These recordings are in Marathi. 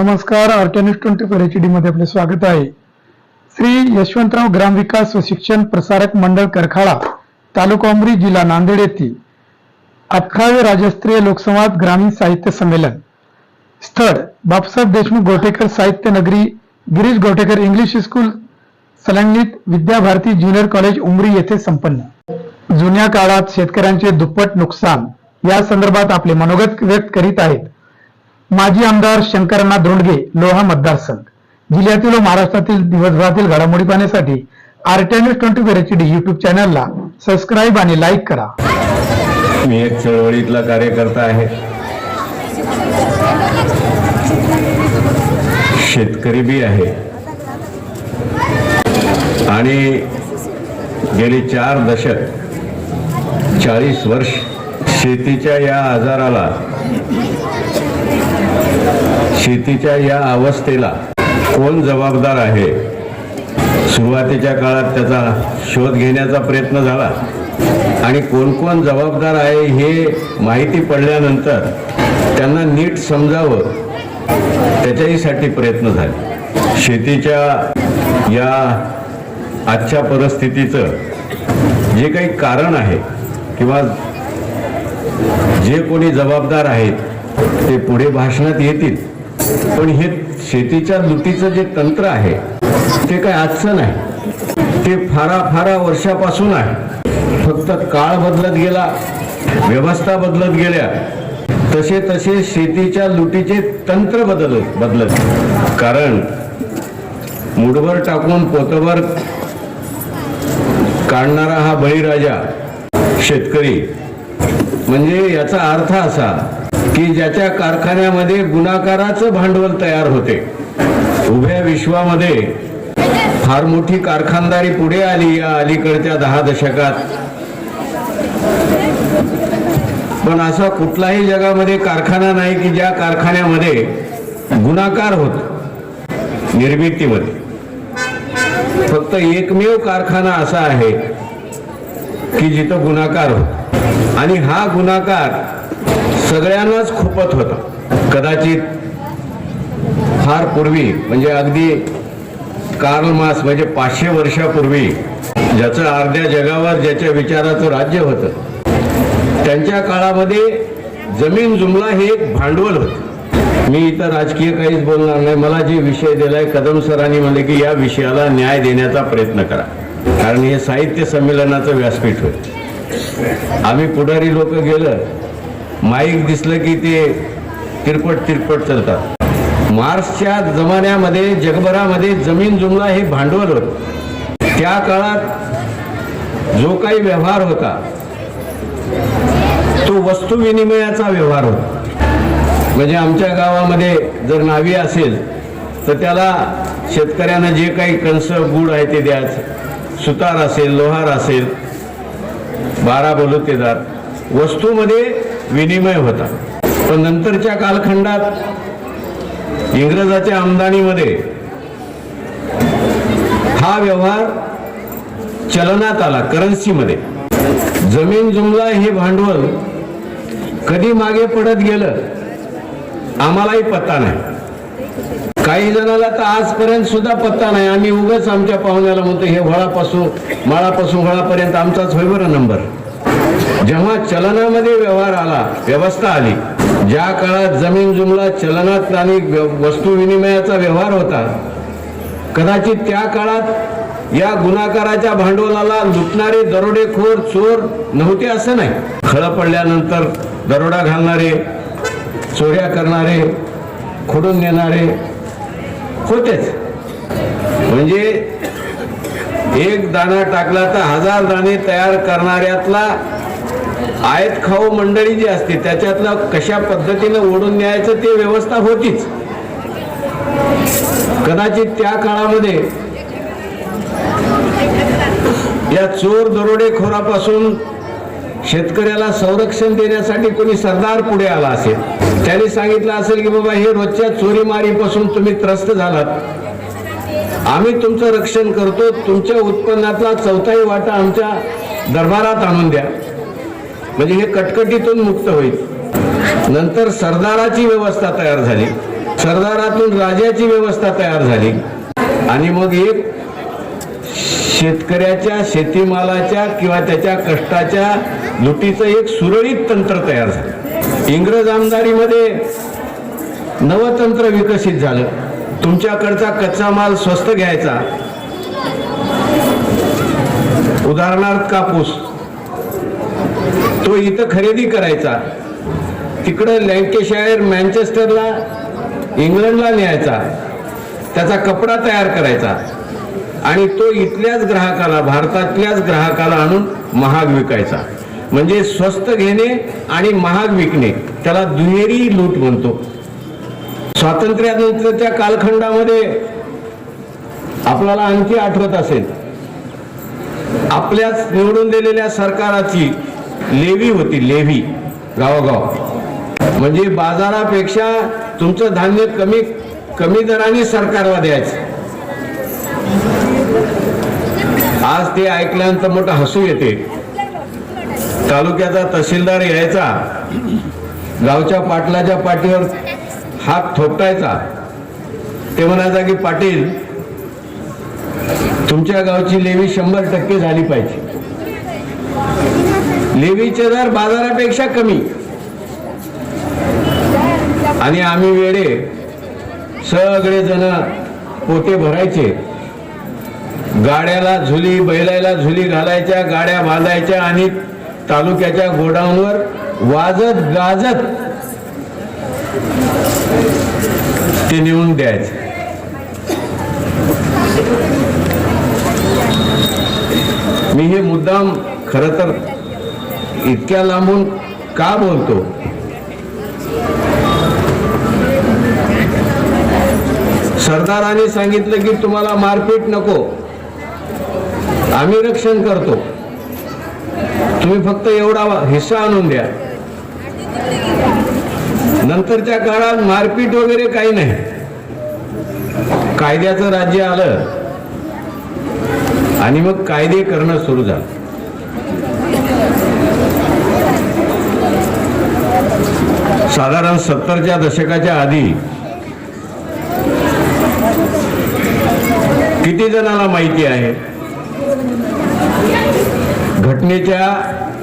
नमस्कार, आरटी न्यूज 24 HD मध्ये आपले स्वागत आहे. श्री यशवंतराव ग्रामविकास व शिक्षण प्रसारक मंडळ करखाळा, तालुका उमरी, जिल्हा नांदेड येथील 11वे राज्यस्तरीय लोकसंवाद ग्रामीण साहित्य संमेलन. स्थळ बापूसाहेब देशमुख गोटेकर साहित्य नगरी, गिरीश गोटेकर इंग्लिश स्कूल संलग्नित विद्याभारती ज्युनियर कॉलेज उमरी येथे संपन्न. जुन्या काळात शेतकऱ्यांचे दुप्पट नुकसान या संदर्भात आपले मनोगत व्यक्त करीत आहेत माजी आमदार शंकरअण्णा धोंडगे, लोहा मतदारसंघ. जिल्ह्यातील व महाराष्ट्रातील दिवसभरातील घडामोडी पाहण्यासाठी आरटी न्यूज 24 HD YouTube चॅनलला सबस्क्राईब आणि लाईक करा. मी एक चळवळीतला कार्यकर्ता आहे, शेतकरी बी आहे आणि गेली 4 दशक 40 वर्ष शेतीच्या या आजाराला, शेतीच्या या अवस्थेला कोण जबाबदार आहे. सुरुवातीच्या काळात त्याचा शोध घेण्याचा प्रयत्न झाला आणि कोण कोण जबाबदार आहे हे माहिती पडल्यानंतर त्यांना नीट समजावं त्याच्याहीसाठी प्रयत्न झाले. शेतीच्या या आजच्या परिस्थितीचं जे काही कारण आहे किंवा जे कोणी जबाबदार आहेत ते पुढे भाषणात येतील, पण हे शेतीच्या लुटीचं जे तंत्र आहे ते काय आजचं नाही, ते फारा वर्षापासून आहे. फक्त काळ बदलत गेला, व्यवस्था बदलत गेल्या, तसे तसे शेतीच्या लुटीचे तंत्र बदलत. कारण मुठभर टाकून पोतभर काढणारा हा बळीराजा शेतकरी, म्हणजे याचा अर्थ असा की ज्याच्या कारखान्यामध्ये गुणाकाराचं भांडवल तयार होते. उभ्या विश्वामध्ये फार मोठी कारखानदारी पुढे आली या अलीकडच्या 10 दशकात, पण असा कुठलाही जगामध्ये कारखाना नाही की ज्या कारखान्यामध्ये गुणाकार होत निर्मितीमध्ये. फक्त एकमेव कारखाना असा आहे की जिथं गुणाकार होत आणि हा गुणाकार सगळ्यांनाच खुपत होता. कदाचित फार पूर्वी, म्हणजे अगदी कार्ल मार्क्स म्हणजे 500 वर्षापूर्वी, ज्याचं अर्ध्या जगावर ज्याच्या विचाराचं राज्य होतं, त्यांच्या काळामध्ये जमीन जुमला हे एक भांडवल होतं. मी इथं राजकीय काहीच बोलणार नाही. मला जे विषय दिलाय, कदम सरांनी म्हणले की या विषयाला न्याय देण्याचा प्रयत्न करा, कारण हे साहित्य संमेलनाचं व्यासपीठ होतं. आम्ही पुढारी लोक गेलं, माईक दिसलं की ते तिरपट चालतात. मार्क्सच्या जमान्यामध्ये जगभरामध्ये जमीन जुमला हे भांडवल होतं. त्या काळात जो काही व्यवहार होता तो वस्तू विनिमयाचा व्यवहार होता. म्हणजे आमच्या गावामध्ये जर नावी असेल तर त्याला शेतकऱ्यांना जे काही कंस गुड आहे ते द्यायचं. सुतार असेल, लोहार असेल, 12 बलुतेदार, वस्तूमध्ये विनिमय होता. पण नंतरच्या कालखंडात इंग्रजाच्या आमदानीमध्ये हा व्यवहार चलनात आला, करन्सीमध्ये. जमीन जुमला हे भांडवल कधी मागे पडत गेलं आम्हालाही पत्ता नाही. काही जणाला तर आजपर्यंत सुद्धा पत्ता नाही. आम्ही उगाच आमच्या पाहुण्याला म्हणतो हे माळापासून वळापर्यंत आमचाच होय बरं नंबर. जेव्हा चलनामध्ये व्यवहार आला, व्यवस्था आली, ज्या काळात जमीन जुमला चलनात आणि वस्तू विनिमयाचा व्यवहार होता, कदाचित त्या काळात या गुणाकाराच्या भांडवलाला लुटणारे दरोडेखोर चोर नव्हते असं नाही. खळं पडल्यानंतर दरोडा घालणारे, चोऱ्या करणारे, खोडून नेणारे होतेच. म्हणजे एक दाणा टाकला तर 1000 दाणे तयार करणाऱ्यातला आयत खाऊ मंडळी जी असते त्याच्यातला कशा पद्धतीने ओढून न्यायचं ते व्यवस्था होतीच. कदाचित त्या काळामध्ये या चोर दरोडेखोरापासून शेतकऱ्याला संरक्षण देण्यासाठी कोणी सरदार पुढे आला असेल. त्याने सांगितलं असेल की बाबा हे रोजच्या चोरीमारीपासून तुम्ही त्रस्त झालात, आम्ही तुमचं रक्षण करतो, तुमच्या उत्पन्नातला 1/4 वाटा आमच्या दरबारात आणून द्या, म्हणजे हे कटकटीतून मुक्त होईल. नंतर सरदाराची व्यवस्था तयार झाली. सरदारातून राजाची व्यवस्था तयार झाली आणि मग एक शेतकऱ्याच्या शेतीमालाच्या किंवा त्याच्या कष्टाच्या लुटीचं एक सुरळीत तंत्र तयार झालं. इंग्रज आमदारीमध्ये नवतंत्र विकसित झालं. तुमच्याकडचा कच्चा माल स्वस्त घ्यायचा, उदाहरणार्थ कापूस, तो इथं खरेदी करायचा, तिकडं लँकेशायर मँचेस्टरला इंग्लंडला न्यायचा, त्याचा कपडा तयार करायचा आणि तो इथल्याच ग्राहकाला, भारतातल्याच ग्राहकाला आणून महाग विकायचा. म्हणजे स्वस्त घेणे आणि महाग विकणे, त्याला दुहेरी लूट म्हणतो. स्वातंत्र्यानंतरच्या कालखंडामध्ये आपल्याला आणखी आठवत असेल, आपल्याच निवडून दिलेल्या सरकाराची लेवी होती, लेवी गावोगाव. म्हणजे बाजारापेक्षा तुमचं धान्य कमी दराने सरकारला द्यायचं. आज ते ऐकल्यानंतर मोठं हसू येते. तालुक्याचा तहसीलदार यायचा, गावच्या पाटलाच्या पाठीवर हात थोपटायचा, ते म्हणायचा की पाटील, तुमच्या गावची लेवी 100% झाली पाहिजे. लेवीचे दर बाजारापेक्षा कमी. आणि आम्ही वेडे सगळे जण पोते भरायचे, गाड्याला झुली, बैलाला झुली घालायच्या, गाड्या बांधायच्या आणि तालुक्याच्या गोडाऊनवर वाजत गाजत ते नेऊन द्यायचे. मी हे मुद्दाम खरं तर इतक्या लांबून का बोलतो? सरदारांनी सांगितलं की तुम्हाला मारपीट नको, आम्ही रक्षण करतो, तुम्ही फक्त एवढा हिस्सा आणून द्या. नंतरच्या काळात मारपीट वगैरे काही नाही, कायद्याचं राज्य आलं आणि मग कायदे करणं सुरू झालं. साधारण 70च्या दशकाच्या आधी किती जणांना माहिती आहे, घटनेच्या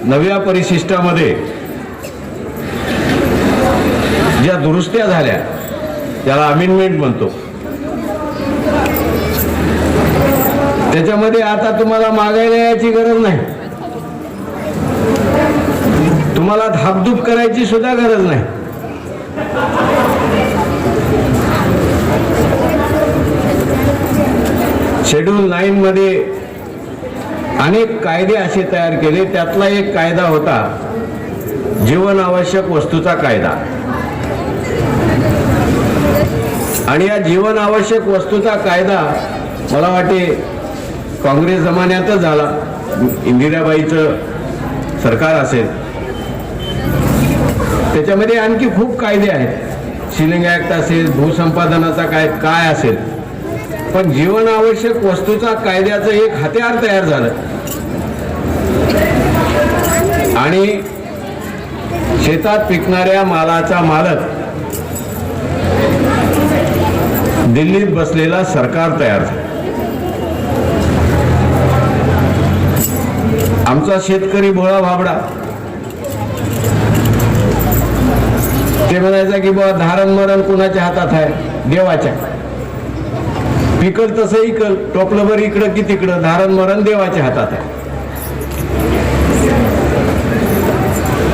9व्या परिशिष्टामध्ये ज्या दुरुस्त्या झाल्या, त्याला अमेंडमेंट म्हणतो, त्याच्यामध्ये आता तुम्हाला मागायला यायची गरज नाही, तुम्हाला धाकधूक करायची सुद्धा गरज नाही. शेड्यूल 9 मध्ये अनेक कायदे असे तयार केले. त्यातला एक कायदा होता जीवन आवश्यक वस्तूचा कायदा. आणि या जीवन आवश्यक वस्तूचा कायदा मला वाटते काँग्रेस जमान्यातच झाला, इंदिराबाईचं सरकार असेल. त्याच्यामध्ये आणखी खूप कायदे आहेत, शिलिंग ऍक्ट असेल, भूसंपादनाचा काय असेल, पण जीवन आवश्यक वस्तूचा कायद्याचं एक हत्यार तयार झालं. आणि शेतात पिकणाऱ्या मालाचा मालक दिल्लीत बसलेला सरकार तयार झालं. आमचा शेतकरी भोळा भाबडा ते म्हणायचा की बाबा धारण मरण कुणाच्या हातात आहे? देवाच्या. पिकल तसं इकल, टोपलंभर इकडं की तिकडं, धारण मरण देवाच्या हातात आहे.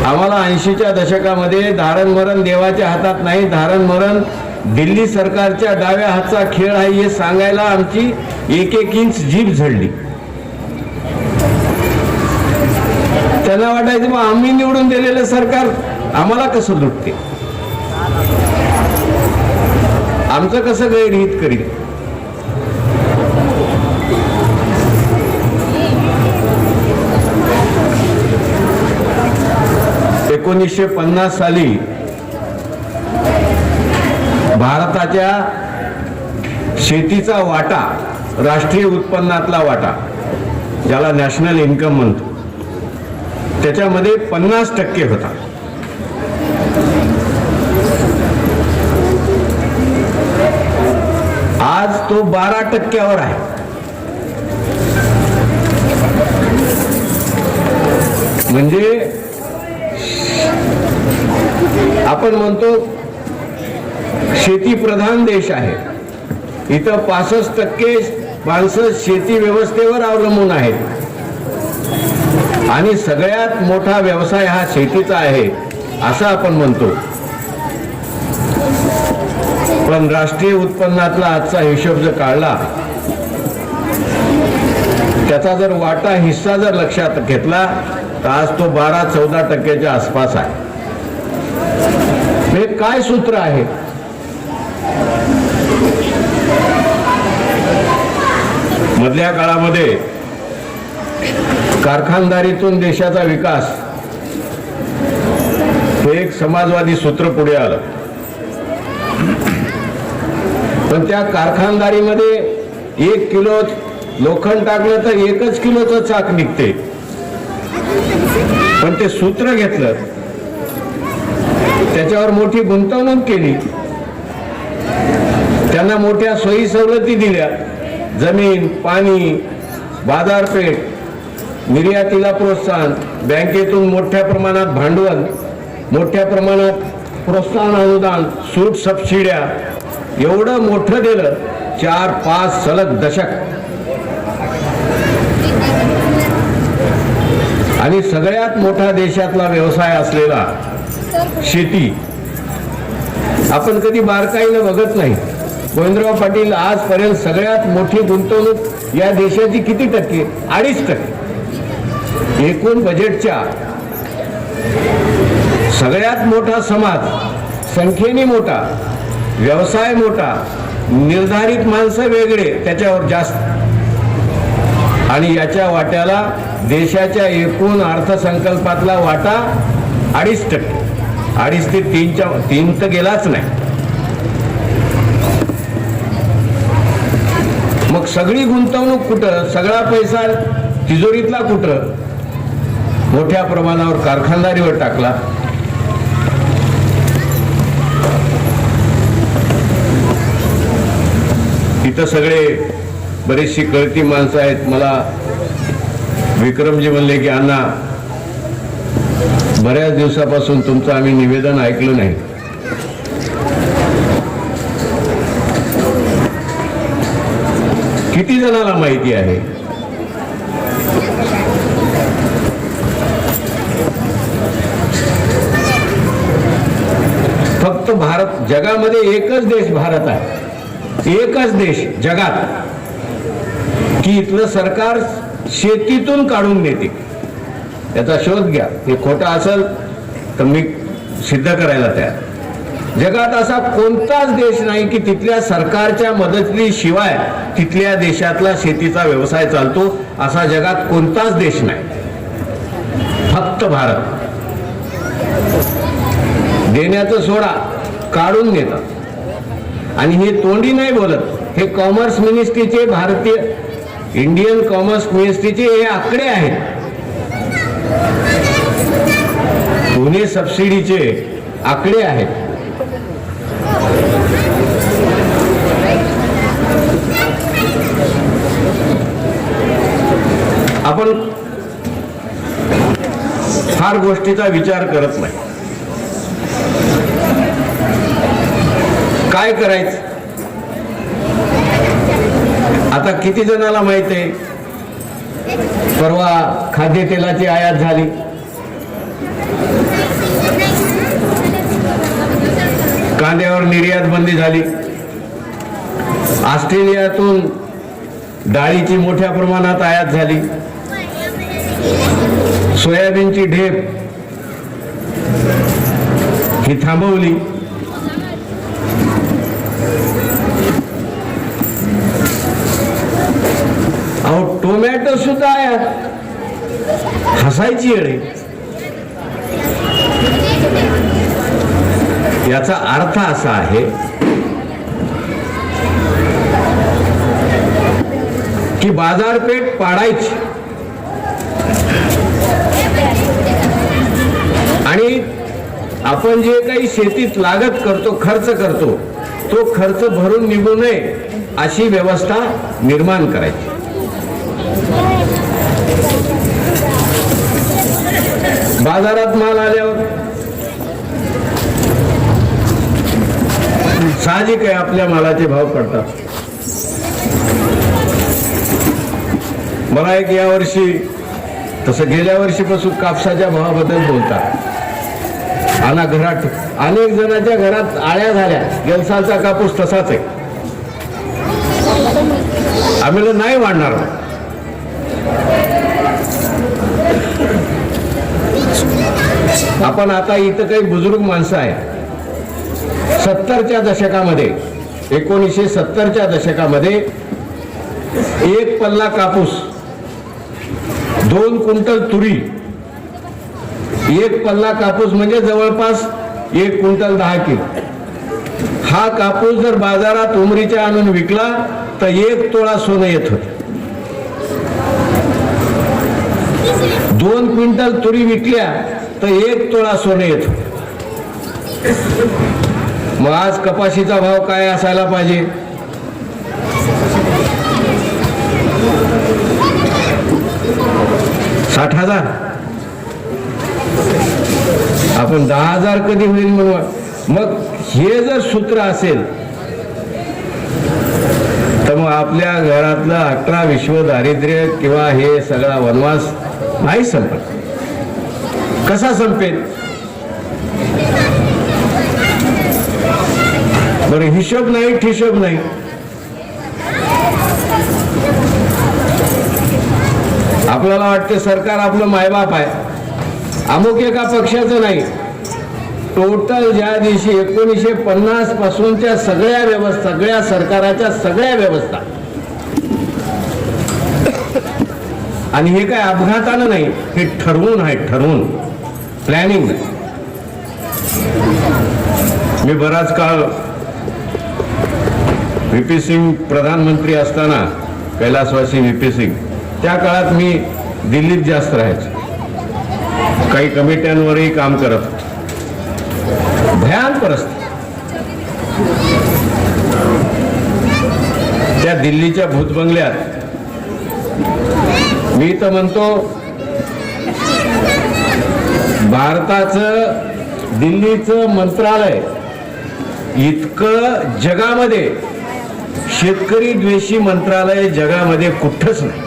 आम्हाला 80च्या दशकामध्ये धारण मरण देवाच्या हातात नाही, धारण मरण दिल्ली सरकारच्या डाव्या हातचा खेळ आहे हे सांगायला आमची एक इंच जीभ झडली. त्यांना वाटायचं मग आम्ही निवडून दिलेलं सरकार आम्हाला कसं लुटते, आमचं कसं गैरहित करीत. ...1950 साली भारताच्या शेतीचा वाटा, राष्ट्रीय उत्पन्नातला वाटा, ज्याला नॅशनल इन्कम म्हणतो, त्याच्यामध्ये 50% होता. 12% आहे. म्हणजे आपण म्हणतो शेती प्रधान देश आहे. इथं 65% माणसं शेती व्यवस्थेवर अवलंबून आहेत आणि सगळ्यात मोठा व्यवसाय हा शेतीचा आहे असं आपण म्हणतो. पण राष्ट्रीय उत्पन्नातला आजचा हिशोब जर काढला, त्याचा जर वाटा हिस्सा जर लक्षात घेतला तर आज तो 12-14% आसपास आहे. हे काय सूत्र आहे? मधल्या काळामध्ये कारखानदारीतून देशाचा विकास हे एक समाजवादी सूत्र पुढे आलं. पण त्या कारखानदारीमध्ये 1 किलो लोखंड टाकलं तर 1च किलोचं चाक निघते. पण ते सूत्र घेतलं, त्याच्यावर मोठी गुंतवणूक केली, त्यांना मोठ्या सोयी सवलती दिल्या, जमीन, पाणी, बाजारपेठ, निर्यातीला प्रोत्साहन, बँकेतून मोठ्या प्रमाणात भांडवल, मोठ्या प्रमाणात प्रोत्साहन अनुदान, सूट सबसिड्या, एवढं मोठं दिलं 4-5 सलग दशक. आणि सगळ्यात मोठा देशातला व्यवसाय असलेला शेती आपण कधी बारकाईनं बघत नाही. गोविंदराव पाटील, आजपर्यंत सगळ्यात मोठी गुंतवणूक या देशाची किती टक्के? 2.5%. एकूण बजेटच्या सगळ्यात मोठा समाज, संख्येने मोठा, व्यवसाय मोठा, निर्धारित माणसं वेगळे, त्याच्यावर जास्त. आणि याच्या वाट्याला देशाच्या एकूण अर्थसंकल्पातला वाटा 2.5%. 2.5 ते 3 तर गेलाच नाही. मग सगळी गुंतवणूक कुठं? सगळा पैसा तिजोरीतला कुठं? मोठ्या प्रमाणावर कारखानदारीवर टाकला. इथं सगळे बरीचशी कळती माणसं आहेत. मला विक्रमजी म्हणले की अण्णा, बऱ्याच दिवसापासून तुमचं आम्ही निवेदन ऐकलं नाही. किती जणांना माहिती आहे? फक्त भारत, जगामध्ये एकच देश भारत आहे, एकच देश जगात की इथलं सरकार शेतीतून काढून देते. याचा शोध घ्या. हे खोटं असेल तर मी सिद्ध करायला तयार. जगात असा कोणताच देश नाही की तिथल्या सरकारच्या मदतीशिवाय तिथल्या देशातला शेतीचा व्यवसाय चालतो. असा जगात कोणताच देश नाही, फक्त भारत. देण्याचं सोडा, काढून देतात. आणि हे तोंडी नाही बोलत, हे कॉमर्स मिनिस्ट्रीचे, भारतीय इंडियन कॉमर्स मिनिस्ट्रीचे हे आकडे आहेत. पुणे सबसिडीचे आकडे आहेत. आपण फार गोष्टीचा विचार करत नाही. काय करायचं? आता किती जणाला माहित आहे, परवा खाद्यतेलाची आयात झाली. कांद्यावर निर्यात बंदी झाली. ऑस्ट्रेलियातून डाळीची मोठ्या प्रमाणात आयात झाली. सोयाबीनची ढेप ही थांबवली. अहो, टोमॅटो सुद्धा आयात. हसायची वेळ आहे. याचा अर्थ असा आहे की बाजारपेठ पाडायची आणि आपण जे काही शेतीत लागत करतो, खर्च करतो, तो खर्च भरून निघू नये अशी व्यवस्था निर्माण करायची. बाजारात माल आल्यावर साहजिक आहे आपल्या मालाचे भाव पडतात. मला एक यावर्षी तसं गेल्या वर्षीपासून कापसाच्या भावाबद्दल बोलतात. आणि घरात अनेक जणांच्या घरात आळ्या झाल्या, गेल्या सालचा कापूस तसाच आहे, आम्ही नाही वाढणार. आपण आता इथं काही बुजुर्ग माणसं आहे, 70च्या दशकामध्ये 1970च्या दशकामध्ये एक पल्ला कापूस, 2 क्विंटल तुरी, एक पल्ला कापूस म्हणजे जवळपास 1 क्विंटल 10 किलो. हा कापूस जर बाजारात उमरीच्या आणून विकला तर 1 तोळा सोनं येत होत. 2 क्विंटल तुरी विकल्या तर 1 तोळा सोनं येत होत. मग आज कपाशीचा भाव काय असायला पाहिजे? $60,000. आपण 10,000 कधी होईल म्हणून. मग हे जर सूत्र असेल तर मग आपल्या घरातलं 18 विश्व दारिद्र्य किंवा हे सगळा वनवास नाही संपत. कसा संपेल? बरं, हिशोब नाही, ठिशोब नाही. आपल्याला वाटते सरकार आपलं मायबाप आहे. अमुक एका पक्षाचं नाही, टोटल ज्या दिवशी 1950 पासूनच्या सगळ्या व्यवस्था, सगळ्या सरकाराच्या सगळ्या व्यवस्था, आणि हे काय अपघातानं नाही, हे ठरवून आहे, ठरवून, प्लॅनिंग. मी बराच काळ व्हीपी सिंग प्रधानमंत्री असताना, कैलासवासी व्हीपी सिंग, त्या काळात मी दिल्लीत जास्त राहायचो, काही कमिट्यांवरही काम करत. भयान परिस्थिती. त्या दिल्लीच्या भूतबंगल्यात मी तर म्हणतो भारताचं दिल्लीचं मंत्रालय इतकं जगामध्ये शेतकरी द्वेषी मंत्रालय जगामध्ये कुठंच नाही.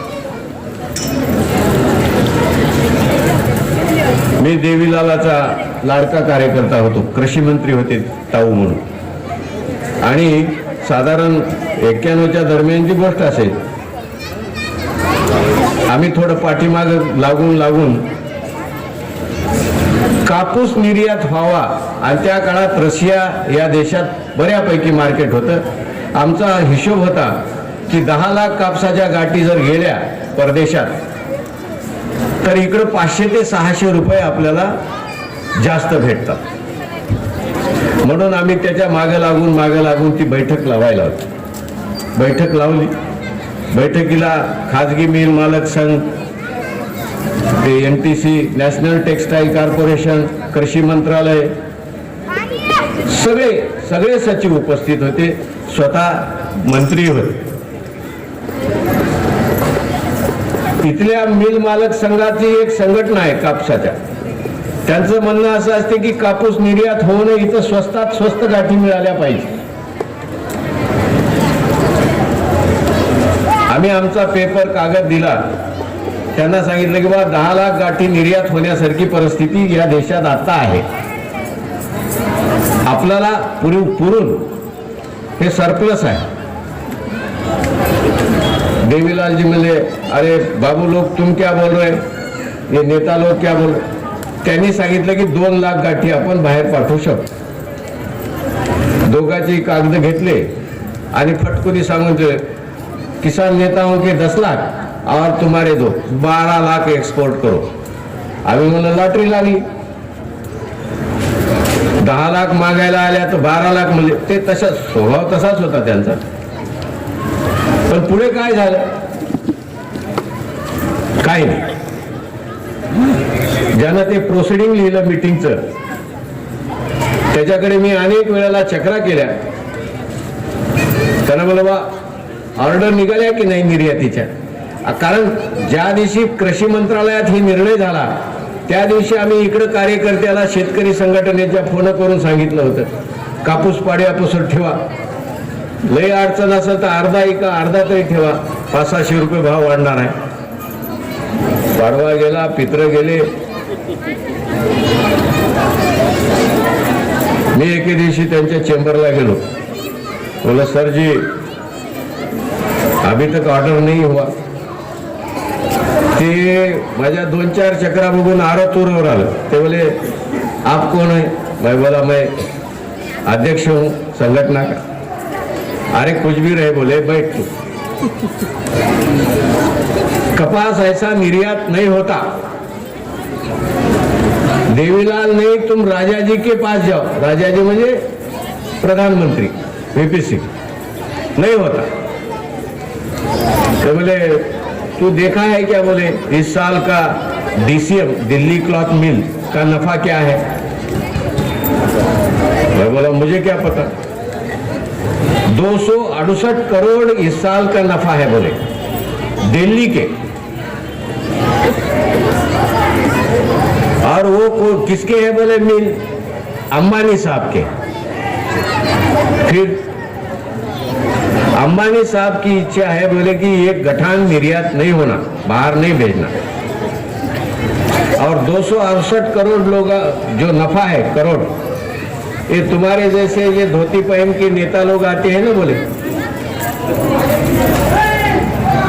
मी देवीलालाचा लाडका कार्यकर्ता होतो, कृषी मंत्री होते ताऊ म्हणून, आणि साधारण 91च्या दरम्यानची गोष्ट असेल, आम्ही थोडं पाठीमाग लागून कापूस निर्यात व्हावा, आणि त्या काळात रशिया या देशात बऱ्यापैकी मार्केट होतं. आमचा हिशोब होता की 10 लाख कापसाच्या गाठी जर गेल्या परदेशात तर इकडं 500 ते 600 रुपये आपल्याला जास्त भेटतात. म्हणून आम्ही त्याच्या मागे लागून ती बैठक लावायला होती. बैठक लावली. बैठकीला खाजगी मिल मालक संघ, ते NTC, नॅशनल टेक्सटाईल कॉर्पोरेशन, कृषी मंत्रालय, सगळे सचिव उपस्थित होते, स्वतः मंत्री होते. इथल्या मिल मालक संघाची एक संघटना आहे कापसाच्या. त्यांचं म्हणणं असं असते की कापूस निर्यात होऊ नये, इथं स्वस्तात स्वस्त गाठी मिळाल्या पाहिजे. आम्ही आमचा पेपर कागद दिला, त्यांना सांगितलं की बा 10 लाख गाठी निर्यात होण्यासारखी परिस्थिती या देशात आता आहे, आपल्याला पुरून हे सरप्लस आहे. देवीलाल जी म्हणले, अरे बाबू लोग तुम क्या बोल रहे, ये नेता लोग क्या बोल रहे. त्यांनी सांगितलं की 2 लाख गाठी आपण बाहेर पाठवू शकतो. दोघांचे कागद घेतले आणि फटकुनी सांगून किसान नेताओं के 10 लाख और तुम्हारे 12 लाख एक्सपोर्ट करो. आम्ही म्हणलं लॉटरी लागली. 10 लाख मागायला आल्या तर 12 लाख म्हणजे ते तसा स्वभाव तसाच होता त्यांचा. पण पुढे काय झालं? काय नाही. ज्यानं ते प्रोसिडिंग लिहिलं मीटिंगचं त्याच्याकडे मी अनेक वेळेला चक्रा केल्या. त्यानं मला बा ऑर्डर निघाल्या की नाही निर्यातीच्या, कारण ज्या दिवशी कृषी मंत्रालयात ही निर्णय झाला त्या दिवशी आम्ही इकडे कार्यकर्त्याला शेतकरी संघटनेच्या फोन करून सांगितलं होतं, कापूस पाड्यापासून ठेवा, लय अडचण असेल तर अर्धा तरी ठेवा, 500-600 रुपये भाव वाढणार आहे. पाडवा गेला, पित्र गेले. मी एके दिवशी त्यांच्या चेंबरला गेलो. बोला सर जी अभी तक ऑर्डर नहीं हुआ. ते माझ्या 2-4 चक्रा बघून आरोतूरवर आलं. ते बोले आप कौन है? मैं बोला मैं अध्यक्ष हूँ संगठना का. अरे कुछ भी रहे, बोले बैठ तू. कपास ऐसा निर्यात नहीं होता. देवीलाल नहीं, तुम राजा जी के पास जाओ. राजा जी मुझे प्रधानमंत्री वीपी सिंह. नहीं होता. तो बोले तू देखा है क्या? बोले इस साल का डीसीएम दिल्ली क्लॉथ मिल का नफा क्या है? मैं बोला मुझे क्या पता. 268 करोड़ इस साल का नफा है बोले दिल्ली के. और वो किसके है? बोले मिल अंबानी साहब के. फिर अंबानी साहब की इच्छा है बोले कि ये गठान निर्यात नहीं होना, बाहर नहीं भेजना. और 268 करोड़ लोग जो नफा है करोड़, ये तुम्हारे जैसे ये धोती पहन के नेता लोग आते हैं ना, बोले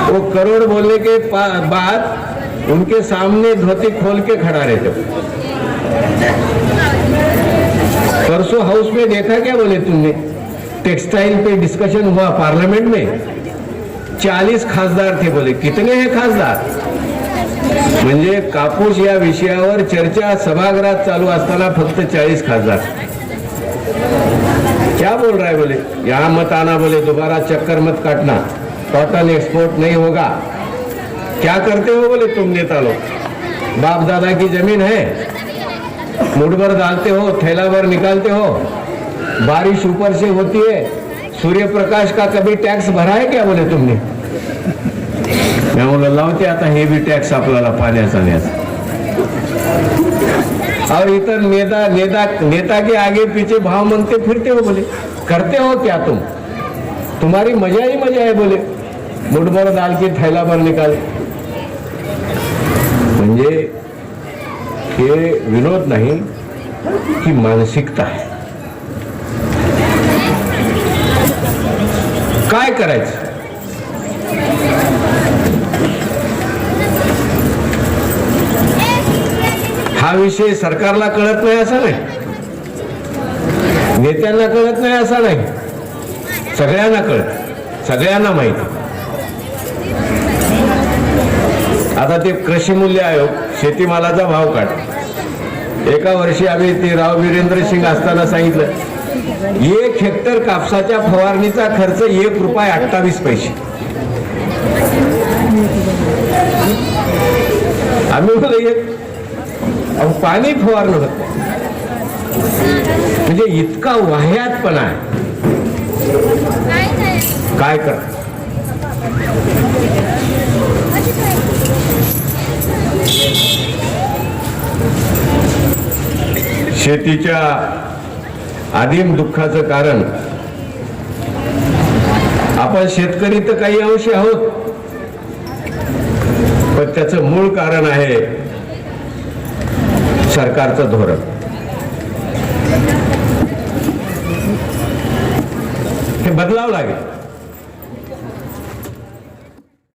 वो करोड़ बोलने के बाद उनके सामने धोती खोल के खड़ा रहते. परसों हाउस में देखा क्या? बोले तुमने टेक्सटाइल पे डिस्कशन हुआ पार्लियामेंट में, 40 खासदार थे. बोले कितने हैं खासदार? म्हणजे कापूस या विषयावर चर्चा सभागृहात चालू असताना फक्त 40 खासदार. क्या बोल रहा है? बोले यहां मत आना, बोले दोबारा चक्कर मत काटना, कॉटन एक्सपोर्ट नहीं होगा. क्या करते हो? बोले तुम नेता लोग बाप दादा की जमीन है, मुठ भर डालते हो, थैला भर निकालते हो, बारिश ऊपर से होती है, सूर्य प्रकाश का कभी टॅक्स भरा है क्या? बोले तुमने. मैं बोला लावते आता हे भी टॅक्स आपल्याला पाण्याचा न्यायचा. और इतर नेता के आगे पीछे भाव मांगते फिरते हो. बोले करते हो क्या तुम? तुम्हारी मजा ही मजा है. बोले मुठ भर डाल के थैला भर निकाल. म्हणजे हे विनोद नाही की मानसिकता आहे. काय करायचं? हा विषय सरकारला कळत नाही असं नाही, नेत्यांना कळत नाही असं नाही, सगळ्यांना कळत, सगळ्यांना माहिती. आता ते कृषी मूल्य आयोग शेतीमालाचा भाव काढ. एका वर्षी आम्ही ते राव वीरेंद्र सिंग असताना सांगितलं 1 हेक्टर कापसाच्या फवारणीचा खर्च ₹1.28. आम्ही बोललो पाणी फवारणं होत म्हणजे इतका वाह्यातपणा आहे. काय कर? शेतीच्या आदिम दुःखाचं कारण आपण शेतकरी तर काही अंशी आहोत, पण त्याचं मूळ कारण आहे सरकारचं धोरण. हे बदलावं लागेल.